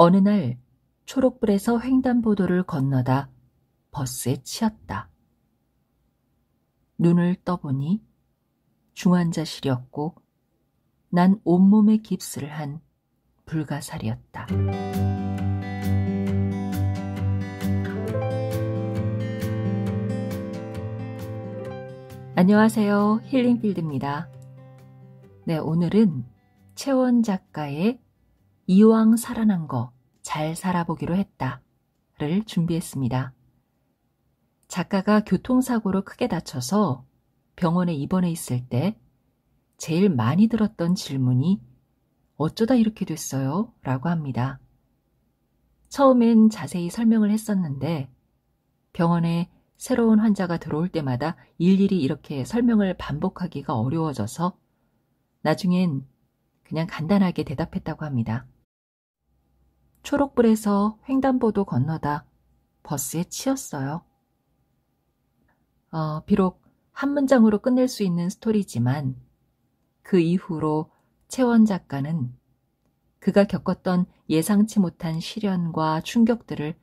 어느 날 초록불에서 횡단보도를 건너다 버스에 치였다. 눈을 떠보니 중환자실이었고 난 온몸에 깁스를 한 불가사리였다. 안녕하세요. 힐링필드입니다. 네, 오늘은 채원 작가의 이왕 살아난 거 잘 살아보기로 했다를 준비했습니다. 작가가 교통사고로 크게 다쳐서 병원에 입원해 있을 때 제일 많이 들었던 질문이 어쩌다 이렇게 됐어요? 라고 합니다. 처음엔 자세히 설명을 했었는데 병원에 새로운 환자가 들어올 때마다 일일이 이렇게 설명을 반복하기가 어려워져서 나중엔 그냥 간단하게 대답했다고 합니다. 초록불에서 횡단보도 건너다 버스에 치였어요. 비록 한 문장으로 끝낼 수 있는 스토리지만 그 이후로 채원 작가는 그가 겪었던 예상치 못한 시련과 충격들을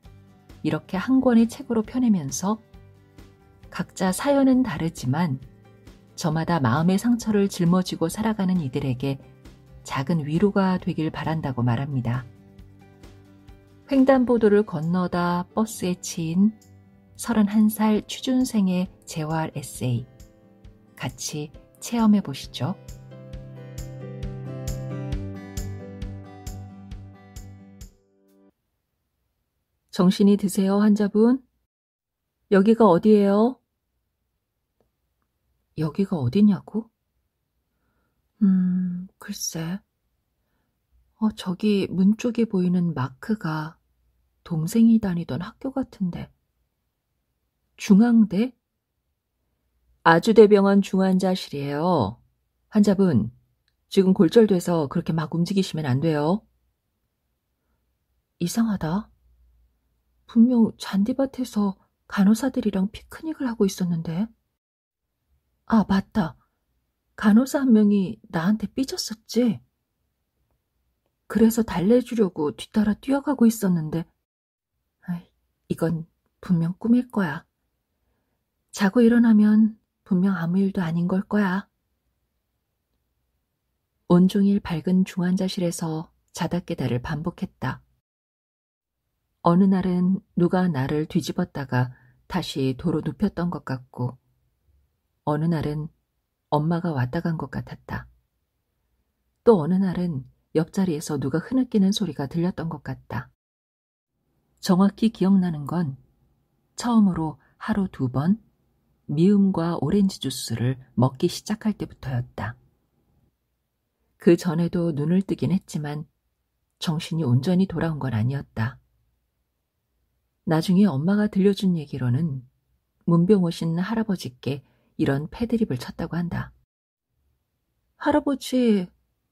이렇게 한 권의 책으로 펴내면서 각자 사연은 다르지만 저마다 마음의 상처를 짊어지고 살아가는 이들에게 작은 위로가 되길 바란다고 말합니다. 횡단보도를 건너다 버스에 치인 31살 취준생의 재활 에세이 같이 체험해 보시죠. 정신이 드세요, 환자분? 여기가 어디예요? 여기가 어디냐고? 글쎄. 저기 문 쪽에 보이는 마크가 동생이 다니던 학교 같은데. 중앙대? 아주대병원 중환자실이에요. 환자분, 지금 골절돼서 그렇게 막 움직이시면 안 돼요. 이상하다. 분명 잔디밭에서 간호사들이랑 피크닉을 하고 있었는데. 아, 맞다. 간호사 한 명이 나한테 삐졌었지? 그래서 달래주려고 뒤따라 뛰어가고 있었는데. 이건 분명 꿈일 거야. 자고 일어나면 분명 아무 일도 아닌 걸 거야. 온종일 밝은 중환자실에서 자다 깨다를 반복했다. 어느 날은 누가 나를 뒤집었다가 다시 도로 눕혔던 것 같고 어느 날은 엄마가 왔다 간 것 같았다. 또 어느 날은 옆자리에서 누가 흐느끼는 소리가 들렸던 것 같다. 정확히 기억나는 건 처음으로 하루 2번 미음과 오렌지 주스를 먹기 시작할 때부터였다. 그 전에도 눈을 뜨긴 했지만 정신이 온전히 돌아온 건 아니었다. 나중에 엄마가 들려준 얘기로는 문병 오신 할아버지께 이런 패드립을 쳤다고 한다. 할아버지,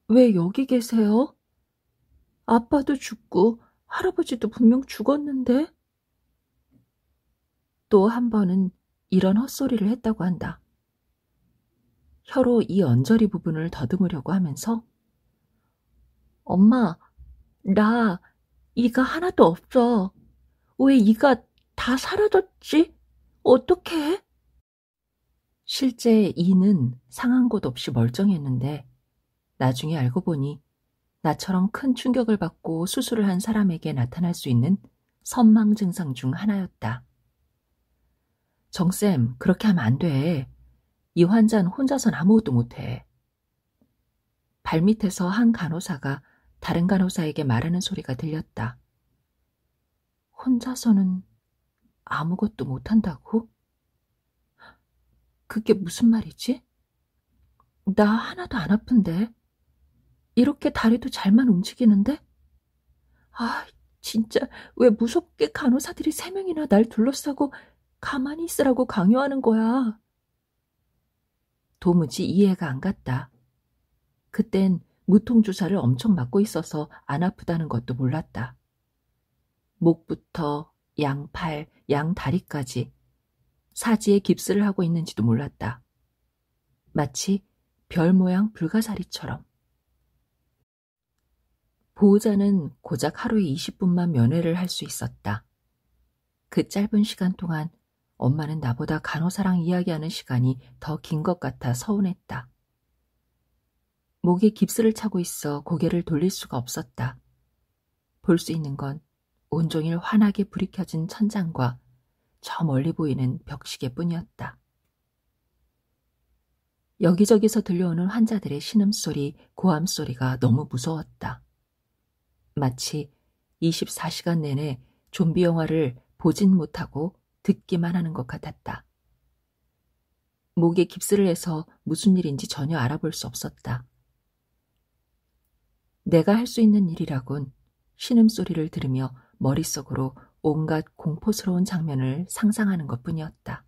왜 여기 계세요? 아빠도 죽고 할아버지도 분명 죽었는데? 또 한 번은 이런 헛소리를 했다고 한다. 혀로 이 언저리 부분을 더듬으려고 하면서 엄마, 나 이가 하나도 없어. 왜 이가 다 사라졌지? 어떡해? 실제 이는 상한 곳 없이 멀쩡했는데 나중에 알고 보니 나처럼 큰 충격을 받고 수술을 한 사람에게 나타날 수 있는 선망 증상 중 하나였다. 정쌤, 그렇게 하면 안 돼. 이 환자는 혼자선 아무것도 못해. 발밑에서 한 간호사가 다른 간호사에게 말하는 소리가 들렸다. 혼자서는 아무것도 못한다고? 그게 무슨 말이지? 나 하나도 안 아픈데? 이렇게 다리도 잘만 움직이는데? 진짜 왜 무섭게 간호사들이 3명이나 날 둘러싸고 가만히 있으라고 강요하는 거야? 도무지 이해가 안 갔다. 그땐 무통주사를 엄청 맞고 있어서 안 아프다는 것도 몰랐다. 목부터 양팔, 양다리까지 사지에 깁스를 하고 있는지도 몰랐다. 마치 별 모양 불가사리처럼. 보호자는 고작 하루에 20분만 면회를 할 수 있었다. 그 짧은 시간 동안 엄마는 나보다 간호사랑 이야기하는 시간이 더 긴 것 같아 서운했다. 목에 깁스를 차고 있어 고개를 돌릴 수가 없었다. 볼 수 있는 건 온종일 환하게 불이 켜진 천장과 저 멀리 보이는 벽시계뿐이었다. 여기저기서 들려오는 환자들의 신음소리, 고함소리가 너무 무서웠다. 마치 24시간 내내 좀비 영화를 보진 못하고 듣기만 하는 것 같았다. 목에 깁스를 해서 무슨 일인지 전혀 알아볼 수 없었다. 내가 할 수 있는 일이라곤 신음소리를 들으며 머릿속으로 온갖 공포스러운 장면을 상상하는 것뿐이었다.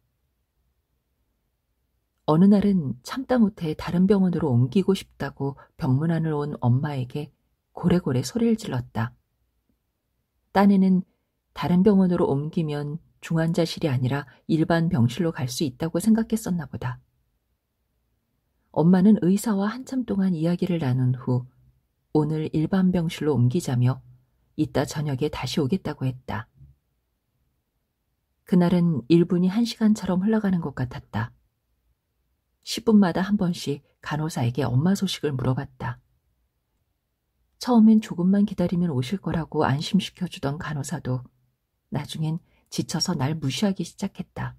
어느 날은 참다 못해 다른 병원으로 옮기고 싶다고 병문안을 온 엄마에게 고래고래 소리를 질렀다. 딴에는 다른 병원으로 옮기면 중환자실이 아니라 일반 병실로 갈 수 있다고 생각했었나 보다. 엄마는 의사와 한참 동안 이야기를 나눈 후 오늘 일반 병실로 옮기자며 이따 저녁에 다시 오겠다고 했다. 그날은 1분이 1시간처럼 흘러가는 것 같았다. 10분마다 한 번씩 간호사에게 엄마 소식을 물어봤다. 처음엔 조금만 기다리면 오실 거라고 안심시켜주던 간호사도 나중엔 지쳐서 날 무시하기 시작했다.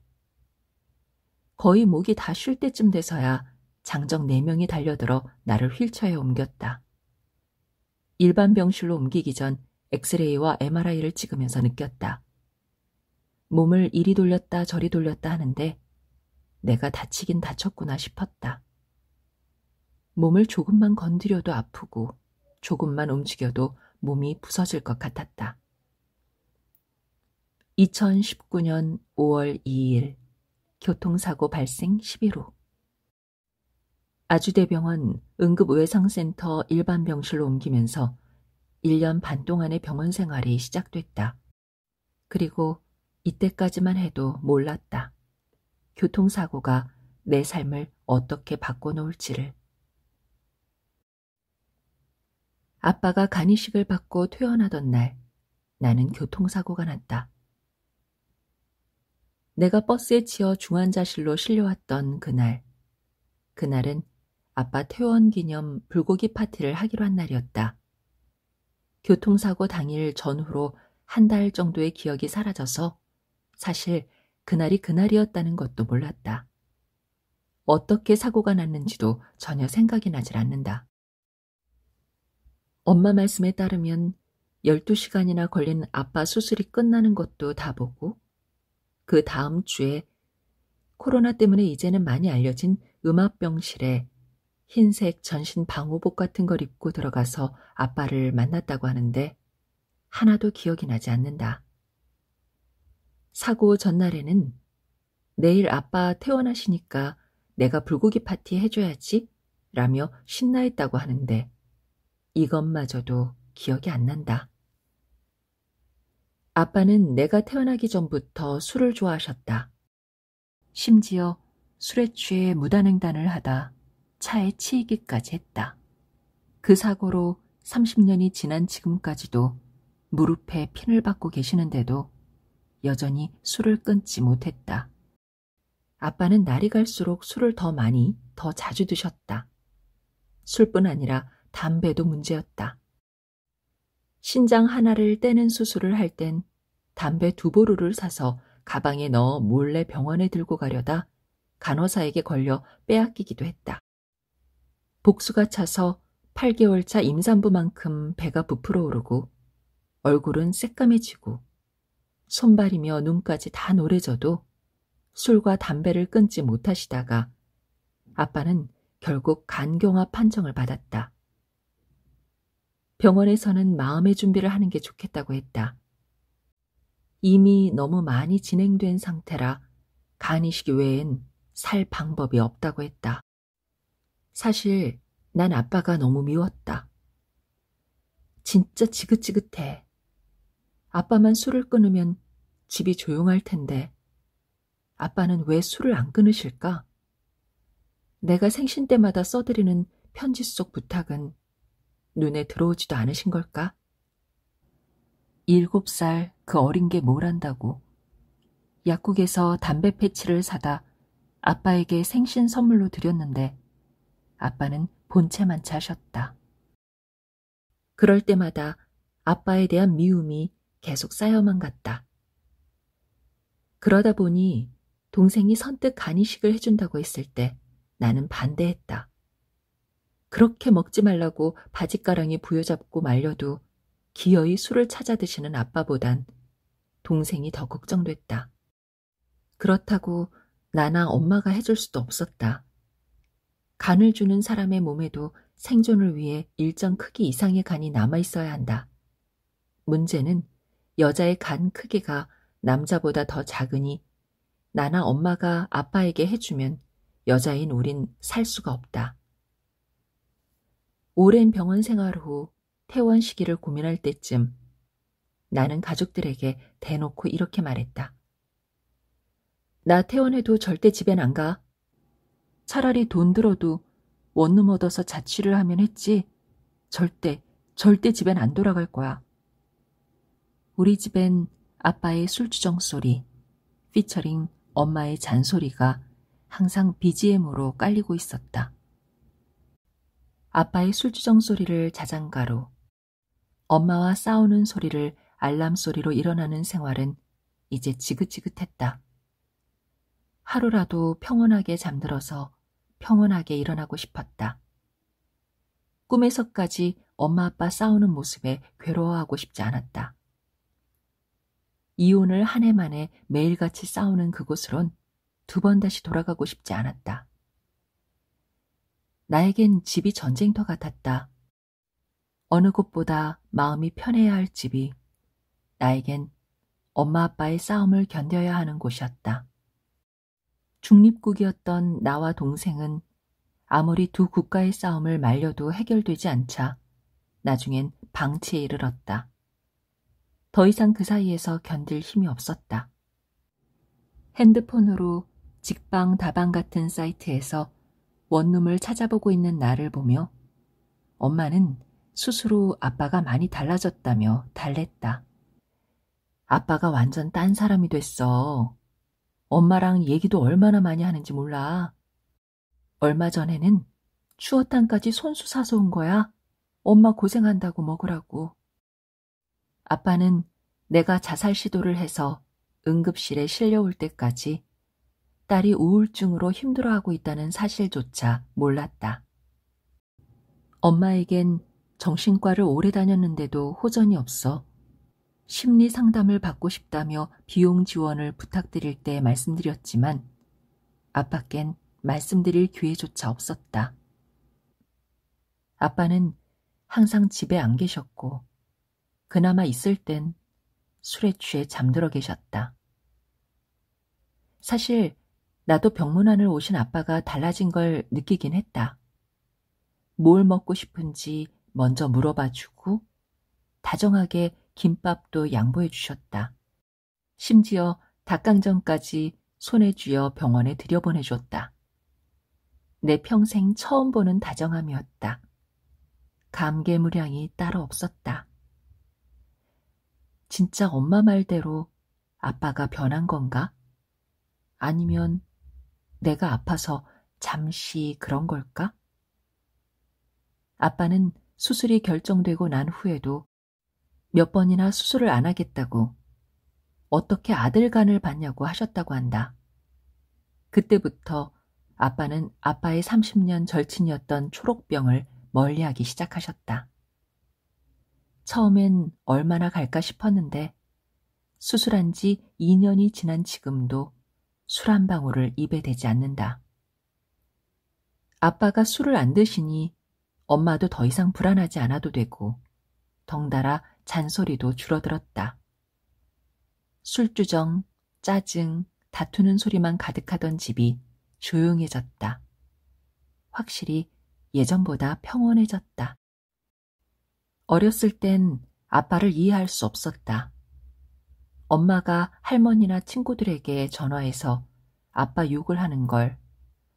거의 목이 다 쉴 때쯤 돼서야 장정 4명이 달려들어 나를 휠체어에 옮겼다. 일반 병실로 옮기기 전 엑스레이와 MRI를 찍으면서 느꼈다. 몸을 이리 돌렸다 저리 돌렸다 하는데 내가 다치긴 다쳤구나 싶었다. 몸을 조금만 건드려도 아프고 조금만 움직여도 몸이 부서질 것 같았다. 2019년 5월 2일 교통사고 발생 11호. 아주대병원 응급외상센터 일반 병실로 옮기면서 1년 반 동안의 병원 생활이 시작됐다. 그리고 이때까지만 해도 몰랐다. 교통사고가 내 삶을 어떻게 바꿔놓을지를. 아빠가 간이식을 받고 퇴원하던 날, 나는 교통사고가 났다. 내가 버스에 치여 중환자실로 실려왔던 그날은 아빠 퇴원 기념 불고기 파티를 하기로 한 날이었다. 교통사고 당일 전후로 한 달 정도의 기억이 사라져서 사실 그날이 그날이었다는 것도 몰랐다. 어떻게 사고가 났는지도 전혀 생각이 나질 않는다. 엄마 말씀에 따르면 12시간이나 걸린 아빠 수술이 끝나는 것도 다 보고 그 다음 주에 코로나 때문에 이제는 많이 알려진 음압병실에 흰색 전신 방호복 같은 걸 입고 들어가서 아빠를 만났다고 하는데 하나도 기억이 나지 않는다. 사고 전날에는 내일 아빠 퇴원하시니까 내가 불고기 파티 해줘야지 라며 신나했다고 하는데 이것마저도 기억이 안 난다. 아빠는 내가 태어나기 전부터 술을 좋아하셨다. 심지어 술에 취해 무단횡단을 하다 차에 치이기까지 했다. 그 사고로 30년이 지난 지금까지도 무릎에 핀을 받고 계시는데도 여전히 술을 끊지 못했다. 아빠는 날이 갈수록 술을 더 많이, 더 자주 드셨다. 술뿐 아니라 담배도 문제였다. 신장 하나를 떼는 수술을 할 땐 담배 2보루를 사서 가방에 넣어 몰래 병원에 들고 가려다 간호사에게 걸려 빼앗기기도 했다. 복수가 차서 8개월 차 임산부만큼 배가 부풀어 오르고 얼굴은 새까매지고 손발이며 눈까지 다 노래져도 술과 담배를 끊지 못하시다가 아빠는 결국 간경화 판정을 받았다. 병원에서는 마음의 준비를 하는 게 좋겠다고 했다. 이미 너무 많이 진행된 상태라 간이식 외엔 살 방법이 없다고 했다. 사실 난 아빠가 너무 미웠다. 진짜 지긋지긋해. 아빠만 술을 끊으면 집이 조용할 텐데 아빠는 왜 술을 안 끊으실까? 내가 생신 때마다 써드리는 편지 속 부탁은 눈에 들어오지도 않으신 걸까? 7살 그 어린 게 뭘 안다고. 약국에서 담배 패치를 사다 아빠에게 생신 선물로 드렸는데 아빠는 본체만 차셨다. 그럴 때마다 아빠에 대한 미움이 계속 쌓여만 갔다. 그러다 보니 동생이 선뜻 간이식을 해준다고 했을 때 나는 반대했다. 그렇게 먹지 말라고 바짓가랑이 부여잡고 말려도 기어이 술을 찾아 드시는 아빠보단 동생이 더 걱정됐다. 그렇다고 나나 엄마가 해줄 수도 없었다. 간을 주는 사람의 몸에도 생존을 위해 일정 크기 이상의 간이 남아있어야 한다. 문제는 여자의 간 크기가 남자보다 더 작으니 나나 엄마가 아빠에게 해주면 여자인 우린 살 수가 없다. 오랜 병원 생활 후 퇴원 시기를 고민할 때쯤 나는 가족들에게 대놓고 이렇게 말했다. 나 퇴원해도 절대 집엔 안 가. 차라리 돈 들어도 원룸 얻어서 자취를 하면 했지. 절대 집엔 안 돌아갈 거야. 우리 집엔 아빠의 술주정 소리, 피처링 엄마의 잔소리가 항상 BGM으로 깔리고 있었다. 아빠의 술주정 소리를 자장가로, 엄마와 싸우는 소리를 알람 소리로 일어나는 생활은 이제 지긋지긋했다. 하루라도 평온하게 잠들어서 평온하게 일어나고 싶었다. 꿈에서까지 엄마 아빠 싸우는 모습에 괴로워하고 싶지 않았다. 이혼을 한 해 만에 매일같이 싸우는 그곳으론 2번 다시 돌아가고 싶지 않았다. 나에겐 집이 전쟁터 같았다. 어느 곳보다 마음이 편해야 할 집이 나에겐 엄마 아빠의 싸움을 견뎌야 하는 곳이었다. 중립국이었던 나와 동생은 아무리 두 국가의 싸움을 말려도 해결되지 않자 나중엔 방치에 이르렀다. 더 이상 그 사이에서 견딜 힘이 없었다. 핸드폰으로 직방 다방 같은 사이트에서 원룸을 찾아보고 있는 나를 보며 엄마는 스스로 아빠가 많이 달라졌다며 달랬다. 아빠가 완전 딴 사람이 됐어. 엄마랑 얘기도 얼마나 많이 하는지 몰라. 얼마 전에는 추어탕까지 손수 사서 온 거야. 엄마 고생한다고 먹으라고. 아빠는 내가 자살 시도를 해서 응급실에 실려올 때까지 딸이 우울증으로 힘들어하고 있다는 사실조차 몰랐다. 엄마에겐 정신과를 오래 다녔는데도 호전이 없어 심리 상담을 받고 싶다며 비용 지원을 부탁드릴 때 말씀드렸지만 아빠겐 말씀드릴 기회조차 없었다. 아빠는 항상 집에 안 계셨고 그나마 있을 땐 술에 취해 잠들어 계셨다. 사실 나도 병문안을 오신 아빠가 달라진 걸 느끼긴 했다. 뭘 먹고 싶은지 먼저 물어봐주고 다정하게 김밥도 양보해 주셨다. 심지어 닭강정까지 손에 쥐어 병원에 들여보내줬다. 내 평생 처음 보는 다정함이었다. 감개무량이 따로 없었다. 진짜 엄마 말대로 아빠가 변한 건가? 아니면 내가 아파서 잠시 그런 걸까? 아빠는 수술이 결정되고 난 후에도 몇 번이나 수술을 안 하겠다고 어떻게 아들간을 받냐고 하셨다고 한다. 그때부터 아빠는 아빠의 30년 절친이었던 초록병을 멀리하기 시작하셨다. 처음엔 얼마나 갈까 싶었는데 수술한 지 2년이 지난 지금도 술 한 방울을 입에 대지 않는다. 아빠가 술을 안 드시니 엄마도 더 이상 불안하지 않아도 되고 덩달아 잔소리도 줄어들었다. 술주정, 짜증, 다투는 소리만 가득하던 집이 조용해졌다. 확실히 예전보다 평온해졌다. 어렸을 땐 아빠를 이해할 수 없었다. 엄마가 할머니나 친구들에게 전화해서 아빠 욕을 하는 걸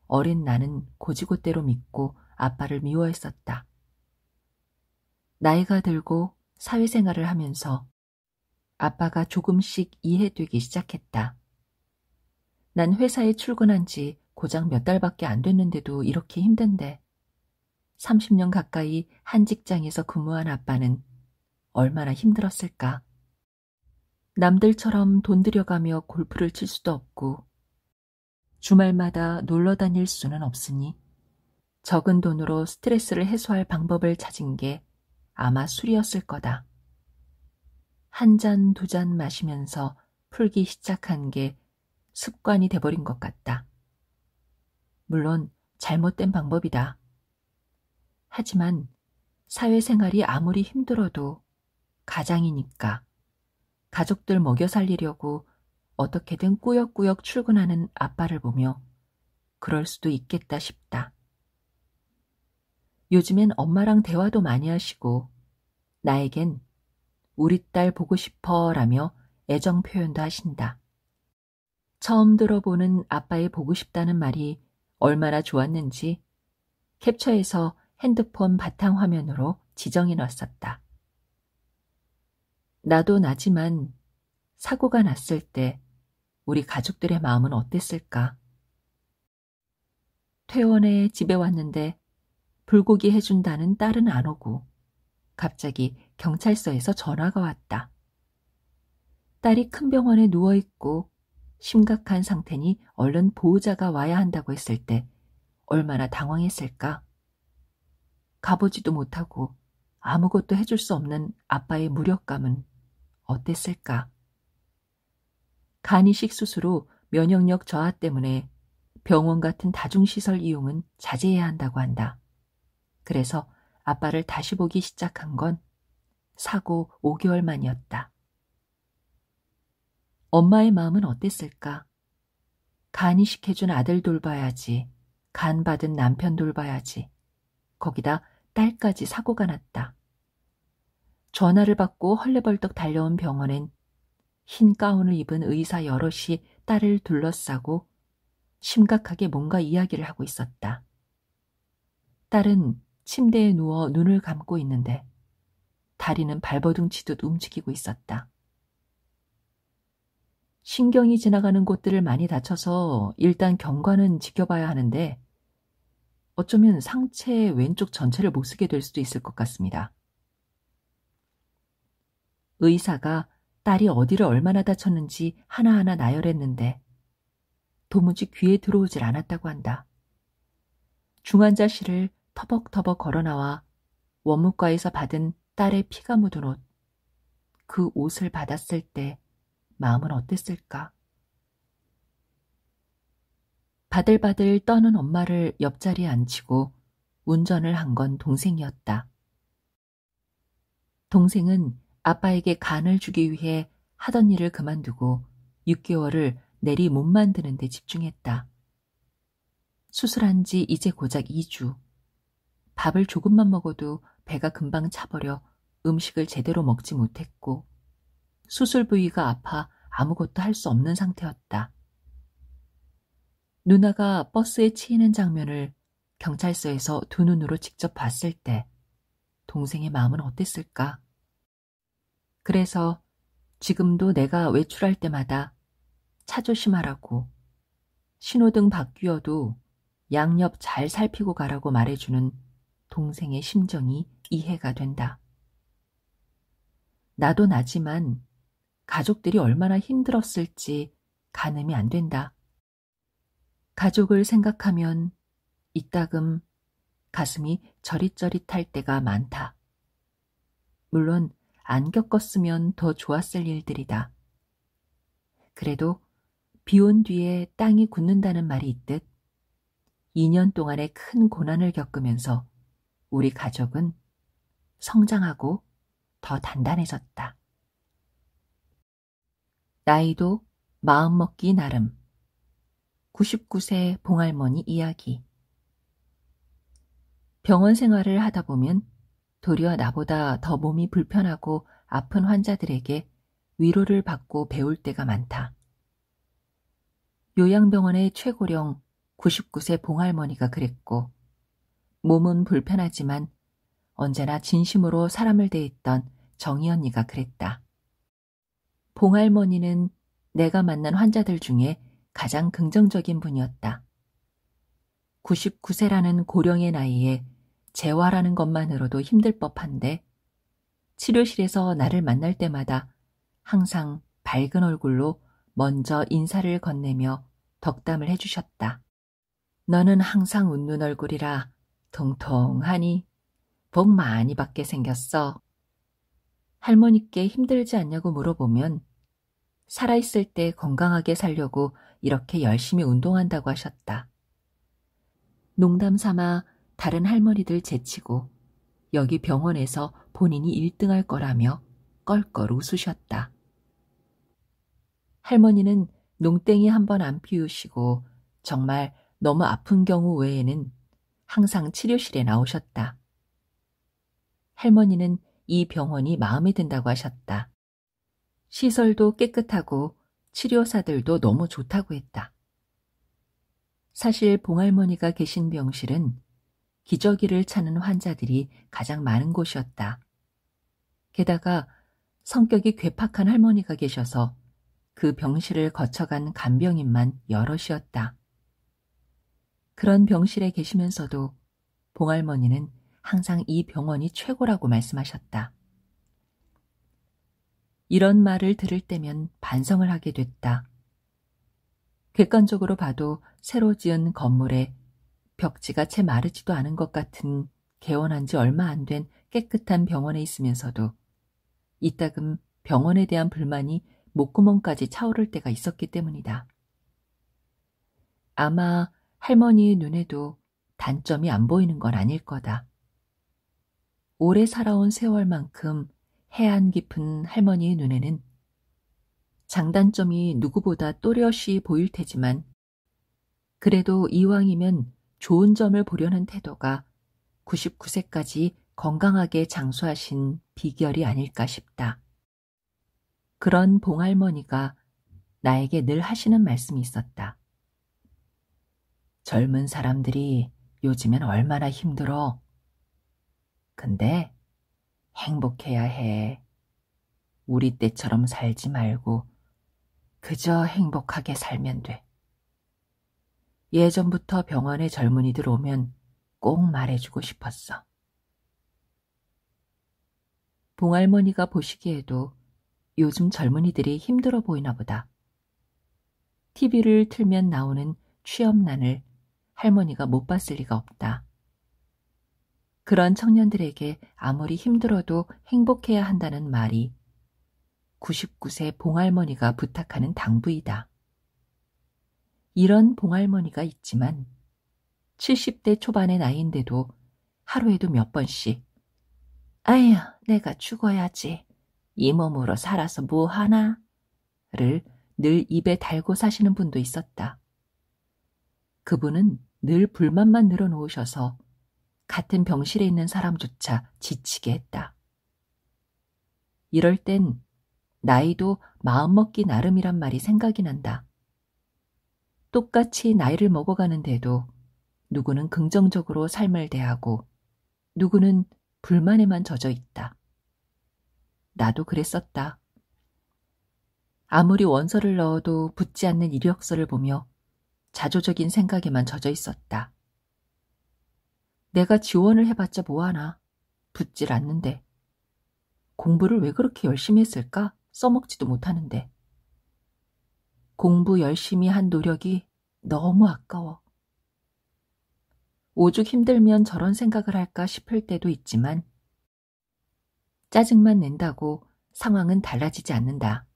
어린 나는 고지고대로 믿고 아빠를 미워했었다. 나이가 들고 사회생활을 하면서 아빠가 조금씩 이해되기 시작했다. 난 회사에 출근한 지 고작 몇 달밖에 안 됐는데도 이렇게 힘든데 30년 가까이 한 직장에서 근무한 아빠는 얼마나 힘들었을까. 남들처럼 돈 들여가며 골프를 칠 수도 없고 주말마다 놀러 다닐 수는 없으니 적은 돈으로 스트레스를 해소할 방법을 찾은 게 아마 술이었을 거다. 한 잔, 두 잔 마시면서 풀기 시작한 게 습관이 돼버린 것 같다. 물론 잘못된 방법이다. 하지만 사회생활이 아무리 힘들어도 가장이니까 가족들 먹여 살리려고 어떻게든 꾸역꾸역 출근하는 아빠를 보며 그럴 수도 있겠다 싶다. 요즘엔 엄마랑 대화도 많이 하시고 나에겐 우리 딸 보고 싶어 라며 애정 표현도 하신다. 처음 들어보는 아빠의 보고 싶다는 말이 얼마나 좋았는지 캡처해서 핸드폰 바탕화면으로 지정해 놨었다. 나도 나지만 사고가 났을 때 우리 가족들의 마음은 어땠을까? 퇴원해 집에 왔는데 불고기 해준다는 딸은 안 오고 갑자기 경찰서에서 전화가 왔다. 딸이 큰 병원에 누워있고 심각한 상태니 얼른 보호자가 와야 한다고 했을 때 얼마나 당황했을까? 가보지도 못하고 아무것도 해줄 수 없는 아빠의 무력감은 어땠을까? 간이식 수술 후 면역력 저하 때문에 병원 같은 다중시설 이용은 자제해야 한다고 한다. 그래서 아빠를 다시 보기 시작한 건 사고 5개월 만이었다. 엄마의 마음은 어땠을까? 간이식해준 아들 돌봐야지, 간 받은 남편 돌봐야지, 거기다 딸까지 사고가 났다. 전화를 받고 헐레벌떡 달려온 병원엔 흰 가운을 입은 의사 여럿이 딸을 둘러싸고 심각하게 뭔가 이야기를 하고 있었다. 딸은 침대에 누워 눈을 감고 있는데 다리는 발버둥 치듯 움직이고 있었다. 신경이 지나가는 곳들을 많이 다쳐서 일단 경과는 지켜봐야 하는데 어쩌면 상체 왼쪽 전체를 못 쓰게 될 수도 있을 것 같습니다. 의사가 딸이 어디를 얼마나 다쳤는지 하나하나 나열했는데 도무지 귀에 들어오질 않았다고 한다. 중환자실을 터벅터벅 걸어나와 원무과에서 받은 딸의 피가 묻은 옷, 그 옷을 받았을 때 마음은 어땠을까? 바들바들 떠는 엄마를 옆자리에 앉히고 운전을 한 건 동생이었다. 동생은 아빠에게 간을 주기 위해 하던 일을 그만두고 6개월을 내리 못 만드는 데 집중했다. 수술한 지 이제 고작 2주. 밥을 조금만 먹어도 배가 금방 차버려 음식을 제대로 먹지 못했고 수술 부위가 아파 아무것도 할 수 없는 상태였다. 누나가 버스에 치이는 장면을 경찰서에서 두 눈으로 직접 봤을 때 동생의 마음은 어땠을까? 그래서 지금도 내가 외출할 때마다 차 조심하라고 신호등 바뀌어도 양옆 잘 살피고 가라고 말해주는 동생의 심정이 이해가 된다. 나도 나지만 가족들이 얼마나 힘들었을지 가늠이 안 된다. 가족을 생각하면 이따금 가슴이 저릿저릿할 때가 많다. 물론 안 겪었으면 더 좋았을 일들이다. 그래도 비 온 뒤에 땅이 굳는다는 말이 있듯 2년 동안의 큰 고난을 겪으면서 우리 가족은 성장하고 더 단단해졌다. 나이도 마음먹기 나름. 99세 봉할머니 이야기. 병원 생활을 하다 보면 도리어 나보다 더 몸이 불편하고 아픈 환자들에게 위로를 받고 배울 때가 많다. 요양병원의 최고령 99세 봉할머니가 그랬고 몸은 불편하지만 언제나 진심으로 사람을 대했던 정희 언니가 그랬다. 봉할머니는 내가 만난 환자들 중에 가장 긍정적인 분이었다. 99세라는 고령의 나이에 재활하는 것만으로도 힘들 법한데 치료실에서 나를 만날 때마다 항상 밝은 얼굴로 먼저 인사를 건네며 덕담을 해주셨다. 너는 항상 웃는 얼굴이라 통통하니 복 많이 받게 생겼어. 할머니께 힘들지 않냐고 물어보면 살아있을 때 건강하게 살려고 이렇게 열심히 운동한다고 하셨다. 농담 삼아 다른 할머니들 제치고 여기 병원에서 본인이 1등할 거라며 껄껄 웃으셨다. 할머니는 농땡이 한 번 안 피우시고 정말 너무 아픈 경우 외에는 항상 치료실에 나오셨다. 할머니는 이 병원이 마음에 든다고 하셨다. 시설도 깨끗하고 치료사들도 너무 좋다고 했다. 사실 봉할머니가 계신 병실은 기저귀를 차는 환자들이 가장 많은 곳이었다. 게다가 성격이 괴팍한 할머니가 계셔서 그 병실을 거쳐간 간병인만 여럿이었다. 그런 병실에 계시면서도 봉할머니는 항상 이 병원이 최고라고 말씀하셨다. 이런 말을 들을 때면 반성을 하게 됐다. 객관적으로 봐도 새로 지은 건물에 벽지가 채 마르지도 않은 것 같은 개원한 지 얼마 안 된 깨끗한 병원에 있으면서도 이따금 병원에 대한 불만이 목구멍까지 차오를 때가 있었기 때문이다. 아마 할머니의 눈에도 단점이 안 보이는 건 아닐 거다. 오래 살아온 세월만큼 해안 깊은 할머니의 눈에는 장단점이 누구보다 또렷이 보일 테지만 그래도 이왕이면 좋은 점을 보려는 태도가 99세까지 건강하게 장수하신 비결이 아닐까 싶다. 그런 봉할머니가 나에게 늘 하시는 말씀이 있었다. 젊은 사람들이 요즘엔 얼마나 힘들어. 근데 행복해야 해. 우리 때처럼 살지 말고 그저 행복하게 살면 돼. 예전부터 병원에 젊은이들 오면 꼭 말해주고 싶었어. 봉할머니가 보시기에도 요즘 젊은이들이 힘들어 보이나 보다. TV를 틀면 나오는 취업난을 할머니가 못 봤을 리가 없다. 그런 청년들에게 아무리 힘들어도 행복해야 한다는 말이 99세 봉할머니가 부탁하는 당부이다. 이런 봉할머니가 있지만 70대 초반의 나이인데도 하루에도 몇 번씩 아휴 내가 죽어야지 이 몸으로 살아서 뭐하나 를 늘 입에 달고 사시는 분도 있었다. 그분은 늘 불만만 늘어놓으셔서 같은 병실에 있는 사람조차 지치게 했다. 이럴 땐 나이도 마음먹기 나름이란 말이 생각이 난다. 똑같이 나이를 먹어가는데도 누구는 긍정적으로 삶을 대하고 누구는 불만에만 젖어 있다. 나도 그랬었다. 아무리 원서를 넣어도 붙지 않는 이력서를 보며 자조적인 생각에만 젖어 있었다. 내가 지원을 해봤자 뭐하나. 붙질 않는데. 공부를 왜 그렇게 열심히 했을까? 써먹지도 못하는데. 공부 열심히 한 노력이 너무 아까워. 오죽 힘들면 저런 생각을 할까 싶을 때도 있지만 짜증만 낸다고 상황은 달라지지 않는다.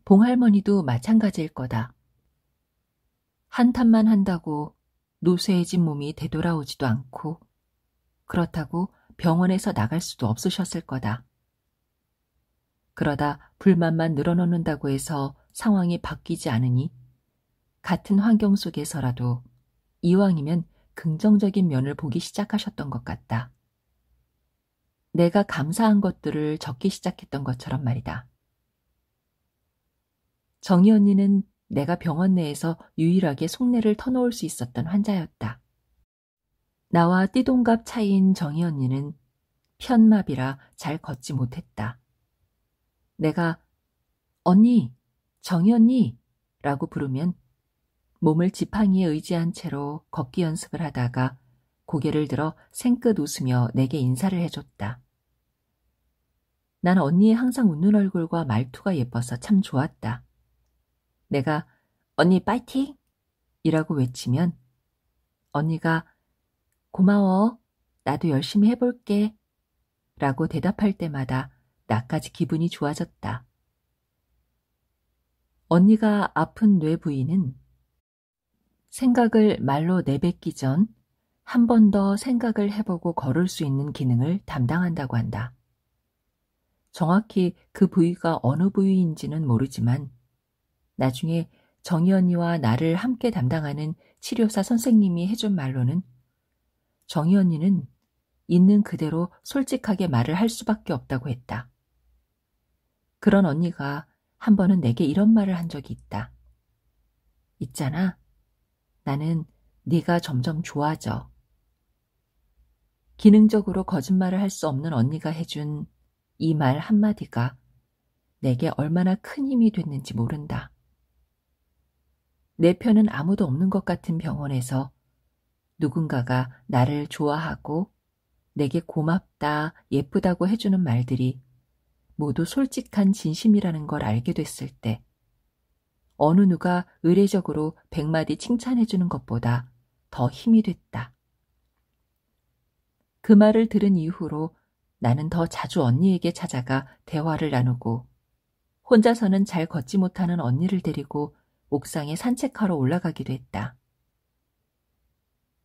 봉할머니도 마찬가지일 거다. 한탄만 한다고 노쇠해진 몸이 되돌아오지도 않고 그렇다고 병원에서 나갈 수도 없으셨을 거다. 그러다 불만만 늘어놓는다고 해서 상황이 바뀌지 않으니 같은 환경 속에서라도 이왕이면 긍정적인 면을 보기 시작하셨던 것 같다. 내가 감사한 것들을 적기 시작했던 것처럼 말이다. 정희 언니는 내가 병원 내에서 유일하게 속내를 터놓을 수 있었던 환자였다. 나와 띠동갑 차이인 정희 언니는 편마비라 잘 걷지 못했다. 내가 언니, 정희 언니 라고 부르면 몸을 지팡이에 의지한 채로 걷기 연습을 하다가 고개를 들어 생긋 웃으며 내게 인사를 해줬다. 난 언니의 항상 웃는 얼굴과 말투가 예뻐서 참 좋았다. 내가 언니 파이팅! 이라고 외치면 언니가 고마워, 나도 열심히 해볼게 라고 대답할 때마다 나까지 기분이 좋아졌다. 언니가 아픈 뇌 부위는 생각을 말로 내뱉기 전 한 번 더 생각을 해보고 걸을 수 있는 기능을 담당한다고 한다. 정확히 그 부위가 어느 부위인지는 모르지만 나중에 정희 언니와 나를 함께 담당하는 치료사 선생님이 해준 말로는 정희 언니는 있는 그대로 솔직하게 말을 할 수밖에 없다고 했다. 그런 언니가 한 번은 내게 이런 말을 한 적이 있다. 있잖아, 나는 네가 점점 좋아져. 기능적으로 거짓말을 할 수 없는 언니가 해준 이 말 한마디가 내게 얼마나 큰 힘이 됐는지 모른다. 내 편은 아무도 없는 것 같은 병원에서 누군가가 나를 좋아하고 내게 고맙다, 예쁘다고 해주는 말들이 모두 솔직한 진심이라는 걸 알게 됐을 때 어느 누가 의례적으로 100마디 칭찬해주는 것보다 더 힘이 됐다. 그 말을 들은 이후로 나는 더 자주 언니에게 찾아가 대화를 나누고 혼자서는 잘 걷지 못하는 언니를 데리고 옥상에 산책하러 올라가기도 했다.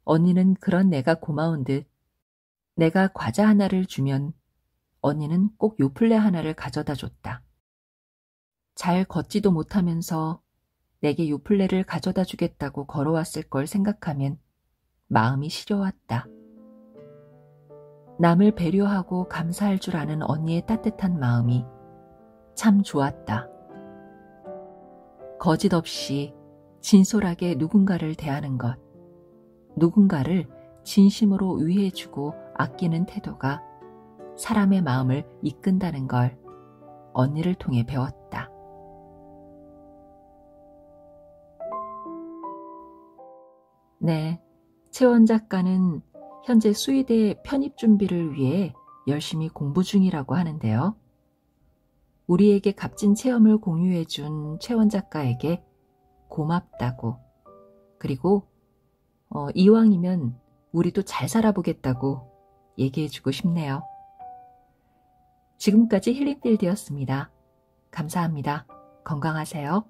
언니는 그런 내가 고마운 듯 내가 과자 하나를 주면 언니는 꼭 요플레 하나를 가져다 줬다. 잘 걷지도 못하면서 내게 요플레를 가져다 주겠다고 걸어왔을 걸 생각하면 마음이 시려왔다. 남을 배려하고 감사할 줄 아는 언니의 따뜻한 마음이 참 좋았다. 거짓 없이 진솔하게 누군가를 대하는 것, 누군가를 진심으로 위해주고 아끼는 태도가 사람의 마음을 이끈다는 걸 언니를 통해 배웠다. 네, 채원 작가는 현재 수의대 편입 준비를 위해 열심히 공부 중이라고 하는데요. 우리에게 값진 체험을 공유해준 채원 작가에게 고맙다고, 그리고 이왕이면 우리도 잘 살아보겠다고 얘기해주고 싶네요. 지금까지 힐링필드였습니다. 감사합니다. 건강하세요.